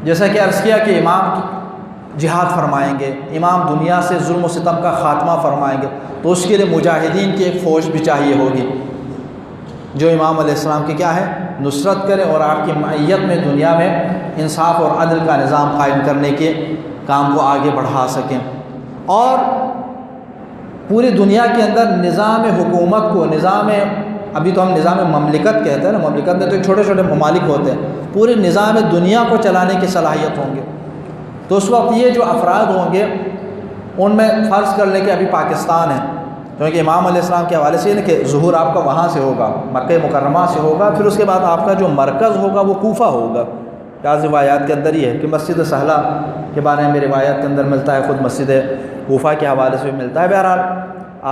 جیسا کہ عرض کیا کہ امام جہاد فرمائیں گے، امام دنیا سے ظلم و ستم کا خاتمہ فرمائیں گے، تو اس کے لیے مجاہدین کی ایک فوج بھی چاہیے ہوگی جو امام علیہ السلام کی کیا ہے نصرت کرے اور آپ کی معیت میں دنیا میں انصاف اور عدل کا نظام قائم کرنے کے کام کو آگے بڑھا سکیں، اور پوری دنیا کے اندر نظام حکومت کو ابھی تو ہم نظام مملکت کہتے ہیں نا، مملکت میں تو چھوٹے چھوٹے ممالک ہوتے ہیں، پورے نظام دنیا کو چلانے کی صلاحیت ہوں گے، تو اس وقت یہ جو افراد ہوں گے ان میں فرض کر لیں کہ ابھی پاکستان ہے، کیونکہ امام علیہ السلام کے حوالے سے یہ کہ ظہور آپ کا وہاں سے ہوگا، مکہ مکرمہ سے ہوگا، پھر اس کے بعد آپ کا جو مرکز ہوگا وہ کوفہ ہوگا۔ بعض روایات کے اندر یہ ہے کہ مسجد سہلہ کے بارے میں روایات کے اندر ملتا ہے، خود مسجد کوفہ کے حوالے سے بھی ملتا ہے۔ بہرحال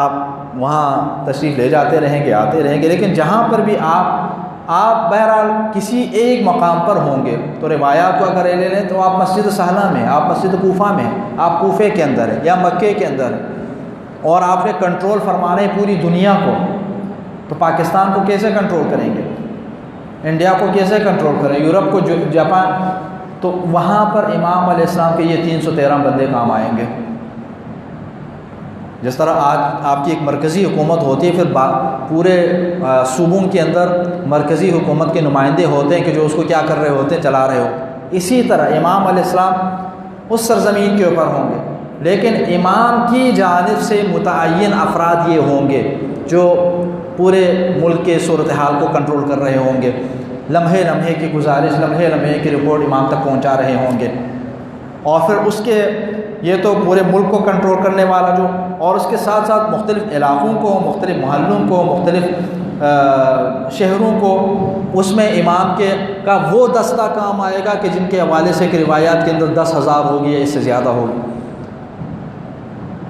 آپ وہاں تشریف لے جاتے رہیں گے، آتے رہیں گے، لیکن جہاں پر بھی آپ بہرحال کسی ایک مقام پر ہوں گے، تو روایات کو اگر لے لیں تو آپ مسجد سہلہ میں، آپ مسجد کوفہ میں، آپ کوفے کے اندر ہیں یا مکے کے اندر ہیں، اور آپ نے کنٹرول فرمانا ہے پوری دنیا کو، تو پاکستان کو کیسے کنٹرول کریں گے؟ انڈیا کو کیسے کنٹرول کریں؟ یورپ کو، جاپان؟ تو وہاں پر امام علیہ السلام کے یہ 313 بندے کام آئیں گے۔ جس طرح آج آپ کی ایک مرکزی حکومت ہوتی ہے، پھر پورے صوبوں کے اندر مرکزی حکومت کے نمائندے ہوتے ہیں کہ جو اس کو کیا کر رہے ہوتے ہیں، چلا رہے ہو، اسی طرح امام علیہ السلام اس سرزمین کے اوپر ہوں گے، لیکن امام کی جانب سے متعین افراد یہ ہوں گے جو پورے ملک کے صورتحال کو کنٹرول کر رہے ہوں گے، لمحے لمحے کی گزارش، لمحے لمحے کی رپورٹ امام تک پہنچا رہے ہوں گے، اور پھر اس کے یہ تو پورے ملک کو کنٹرول کرنے والا جو، اور اس کے ساتھ ساتھ مختلف علاقوں کو، مختلف محلوں کو، مختلف شہروں کو، اس میں امام کا وہ دستہ کام آئے گا کہ جن کے حوالے سے کہ روایات کے اندر 10,000 ہوگی یا اس سے زیادہ ہوگی،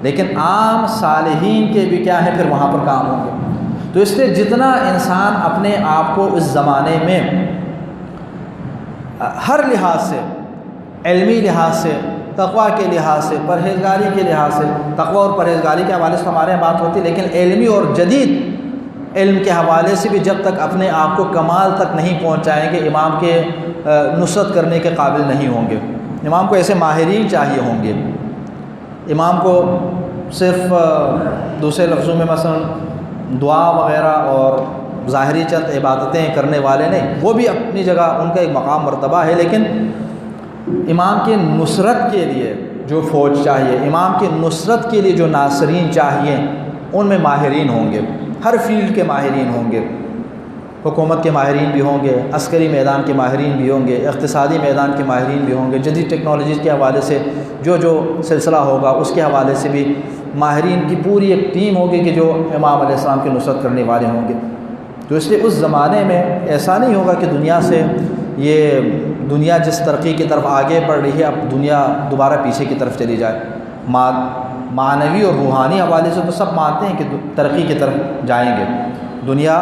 لیکن عام صالحین کے بھی کیا ہے پھر وہاں پر کام ہوں گے۔ تو اس لیے جتنا انسان اپنے آپ کو اس زمانے میں ہر لحاظ سے، علمی لحاظ سے، تقویٰ کے لحاظ سے، پرہیزگاری کے لحاظ سے، تقویٰ اور پرہیزگاری کے حوالے سے ہمارے یہاں بات ہوتی ہے، لیکن علمی اور جدید علم کے حوالے سے بھی جب تک اپنے آپ کو کمال تک نہیں پہنچائیں گے، امام کے نصرت کرنے کے قابل نہیں ہوں گے۔ امام کو ایسے ماہرین چاہیے ہوں گے، امام کو صرف دوسرے لفظوں میں مثلا دعا وغیرہ اور ظاہری چند عبادتیں کرنے والے نہیں، وہ بھی اپنی جگہ ان کا ایک مقام مرتبہ ہے، لیکن امام کی نصرت کے لیے جو فوج چاہیے، امام کی نصرت کے لیے جو ناصرین چاہیے، ان میں ماہرین ہوں گے، ہر فیلڈ کے ماہرین ہوں گے، حکومت کے ماہرین بھی ہوں گے، عسکری میدان کے ماہرین بھی ہوں گے، اقتصادی میدان کے ماہرین بھی ہوں گے، جدید ٹیکنالوجیز کے حوالے سے جو سلسلہ ہوگا اس کے حوالے سے بھی ماہرین کی پوری ایک ٹیم ہوگی کہ جو امام علیہ السلام کی نصرت کرنے والے ہوں گے۔ تو اس لیے اس زمانے میں ایسا نہیں ہوگا کہ دنیا جس ترقی کی طرف آگے بڑھ رہی ہے اب دنیا دوبارہ پیچھے کی طرف چلی جائے۔ معنوی اور روحانی حوالے سے تو سب مانتے ہیں کہ ترقی کی طرف جائیں گے، دنیا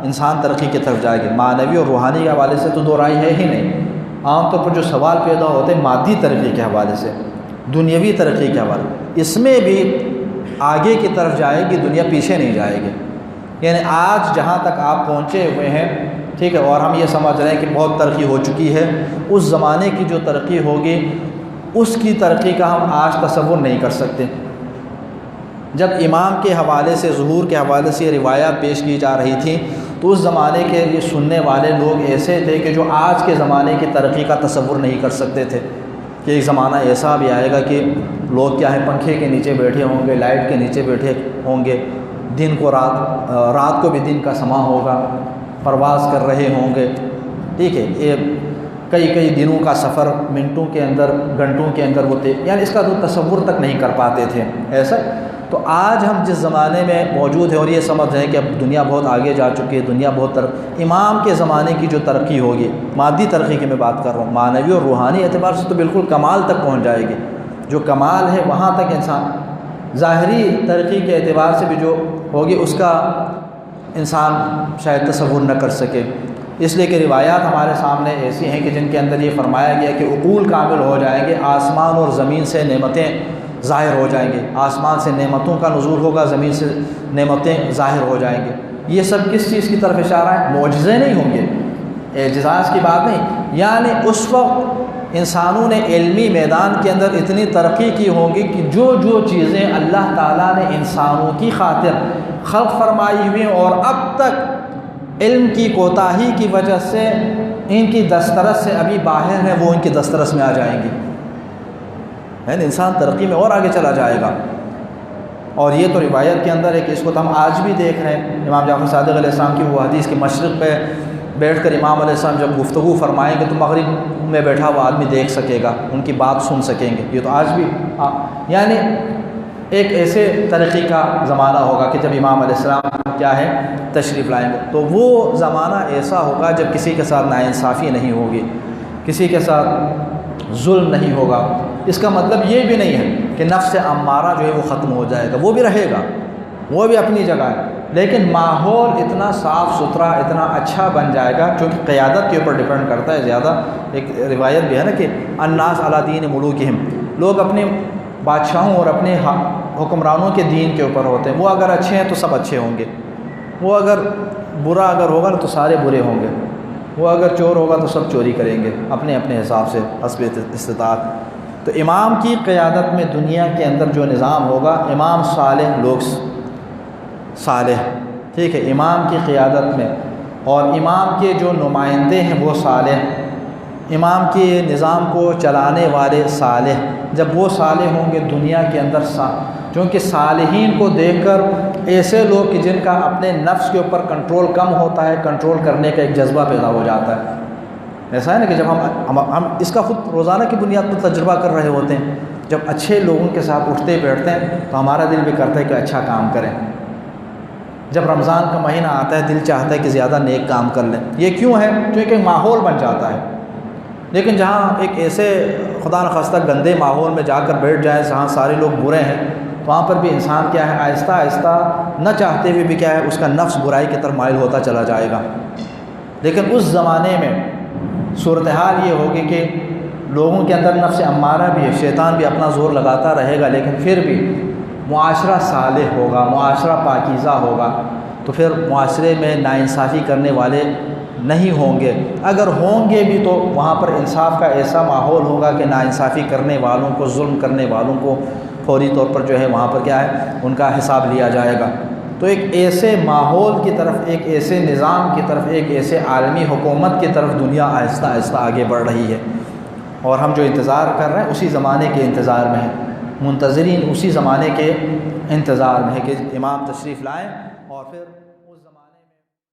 انسان ترقی کی طرف جائے گی، معنوی اور روحانی کے حوالے سے تو دو رائے ہے ہی نہیں۔ عام طور پر جو سوال پیدا ہوتے ہیں مادی ترقی کے حوالے سے، دنیاوی ترقی کے حوالے، اس میں بھی آگے کی طرف جائے گی، دنیا پیچھے نہیں جائے گی۔ یعنی آج جہاں تک آپ پہنچے ہوئے ہیں، ٹھیک ہے، اور ہم یہ سمجھ رہے ہیں کہ بہت ترقی ہو چکی ہے، اس زمانے کی جو ترقی ہوگی اس کی ترقی کا ہم آج تصور نہیں کر سکتے۔ جب امام کے حوالے سے، ظہور کے حوالے سے یہ روایات پیش کی جا رہی تھیں تو اس زمانے کے یہ سننے والے لوگ ایسے تھے کہ جو آج کے زمانے کی ترقی کا تصور نہیں کر سکتے تھے کہ ایک زمانہ ایسا بھی آئے گا کہ لوگ کیا ہے پنکھے کے نیچے بیٹھے ہوں گے، لائٹ کے نیچے بیٹھے ہوں گے، دن کو رات کو بھی دن کا سما ہوگا، پرواز کر رہے ہوں گے، ٹھیک ہے، یہ کئی دنوں کا سفر منٹوں کے اندر، گھنٹوں کے اندر ہوتے، یعنی اس کا تو تصور تک نہیں کر پاتے تھے ایسا۔ تو آج ہم جس زمانے میں موجود ہیں اور یہ سمجھ رہے ہیں کہ اب دنیا بہت آگے جا چکی ہے، دنیا بہت امام کے زمانے کی جو ترقی ہوگی، مادی ترقی کی میں بات کر رہا ہوں، معنوی اور روحانی اعتبار سے تو بالکل کمال تک پہنچ جائے گی، جو کمال ہے وہاں تک انسان، ظاہری ترقی کے اعتبار سے بھی جو ہوگی اس کا انسان شاید تصور نہ کر سکے، اس لیے کہ روایات ہمارے سامنے ایسی ہیں کہ جن کے اندر یہ فرمایا گیا کہ عقول کامل ہو جائیں گے، آسمان اور زمین سے نعمتیں ظاہر ہو جائیں گے، آسمان سے نعمتوں کا نزول ہوگا، زمین سے نعمتیں ظاہر ہو جائیں گے۔ یہ سب کس چیز کی طرف اشارہ ہے؟ معجزے نہیں ہوں گے، اعجاز کی بات نہیں، یعنی اس وقت انسانوں نے علمی میدان کے اندر اتنی ترقی کی ہوگی کہ جو جو چیزیں اللہ تعالیٰ نے انسانوں کی خاطر خلق فرمائی ہوئی اور اب تک علم کی کوتاہی کی وجہ سے ان کی دسترس سے ابھی باہر ہیں، وہ ان کی دسترس میں آ جائیں گی، یعنی انسان ترقی میں اور آگے چلا جائے گا۔ اور یہ تو روایت کے اندر ہے کہ اس کو تو ہم آج بھی دیکھ رہے ہیں۔ امام جعفر صادق علیہ السلام کی وہ حدیث کہ مشرق پہ بیٹھ کر امام علیہ السلام جب گفتگو فرمائیں گے تو مغرب میں بیٹھا ہوا آدمی دیکھ سکے گا، ان کی بات سن سکیں گے۔ یہ تو آج بھی یعنی ایک ایسے ترقی کا زمانہ ہوگا کہ جب امام علیہ السلام کیا ہے تشریف لائیں گے، تو وہ زمانہ ایسا ہوگا جب کسی کے ساتھ ناانصافی نہیں ہوگی، کسی کے ساتھ ظلم نہیں ہوگا۔ اس کا مطلب یہ بھی نہیں ہے کہ نفس امارہ جو ہے وہ ختم ہو جائے گا، وہ بھی رہے گا، وہ بھی اپنی جگہ ہے، لیکن ماحول اتنا صاف ستھرا اتنا اچھا بن جائے گا، چونکہ قیادت کے اوپر ڈیپینڈ کرتا ہے زیادہ۔ ایک روایت بھی ہے نا کہ الناس علی دین ملوکہم، لوگ اپنے بادشاہوں اور اپنے حکمرانوں کے دین کے اوپر ہوتے ہیں۔ وہ اگر اچھے ہیں تو سب اچھے ہوں گے، وہ اگر برا اگر ہوگا تو سارے برے ہوں گے، وہ اگر چور ہوگا تو سب چوری کریں گے اپنے اپنے حساب سے حسب استطاعت۔ تو امام کی قیادت میں دنیا کے اندر جو نظام ہوگا، امام صالح لوگ صالح، ٹھیک ہے، امام کی قیادت میں، اور امام کے جو نمائندے ہیں وہ صالح، امام کے نظام کو چلانے والے صالح۔ جب وہ صالح ہوں گے دنیا کے اندر چونکہ صالحین کو دیکھ کر ایسے لوگ کہ جن کا اپنے نفس کے اوپر کنٹرول کم ہوتا ہے، کنٹرول کرنے کا ایک جذبہ پیدا ہو جاتا ہے۔ ایسا ہے نا کہ جب ہم اس کا خود روزانہ کی بنیاد پر تجربہ کر رہے ہوتے ہیں، جب اچھے لوگوں کے ساتھ اٹھتے بیٹھتے ہیں تو ہمارا دل بھی کرتا ہے کہ اچھا کام کریں۔ جب رمضان کا مہینہ آتا ہے دل چاہتا ہے کہ زیادہ نیک کام کر لیں۔ یہ کیوں ہے؟ کیونکہ ماحول بن جاتا ہے۔ لیکن جہاں ایک ایسے خدا نخواستہ گندے ماحول میں جا کر بیٹھ جائیں جہاں سارے لوگ برے ہیں، تو وہاں پر بھی انسان کیا ہے آہستہ آہستہ نہ چاہتے ہوئے بھی کیا ہے اس کا نفس برائی کی طرف مائل ہوتا چلا جائے گا۔ لیکن اس زمانے میں صورتحال یہ ہوگی کہ لوگوں کے اندر نفس امارہ بھی ہے، شیطان بھی اپنا زور لگاتا رہے گا، لیکن پھر بھی معاشرہ صالح ہوگا، معاشرہ پاکیزہ ہوگا، تو پھر معاشرے میں ناانصافی کرنے والے نہیں ہوں گے۔ اگر ہوں گے بھی تو وہاں پر انصاف کا ایسا ماحول ہوگا کہ ناانصافی کرنے والوں کو، ظلم کرنے والوں کو فوری طور پر جو ہے وہاں پر کیا ہے ان کا حساب لیا جائے گا۔ تو ایک ایسے ماحول کی طرف، ایک ایسے نظام کی طرف، ایک ایسے عالمی حکومت کی طرف دنیا آہستہ آہستہ آگے بڑھ رہی ہے، اور ہم جو انتظار کر رہے ہیں اسی زمانے کے انتظار میں ہیں، منتظرین اسی زمانے کے انتظار میں ہے کہ امام تشریف لائیں اور پھر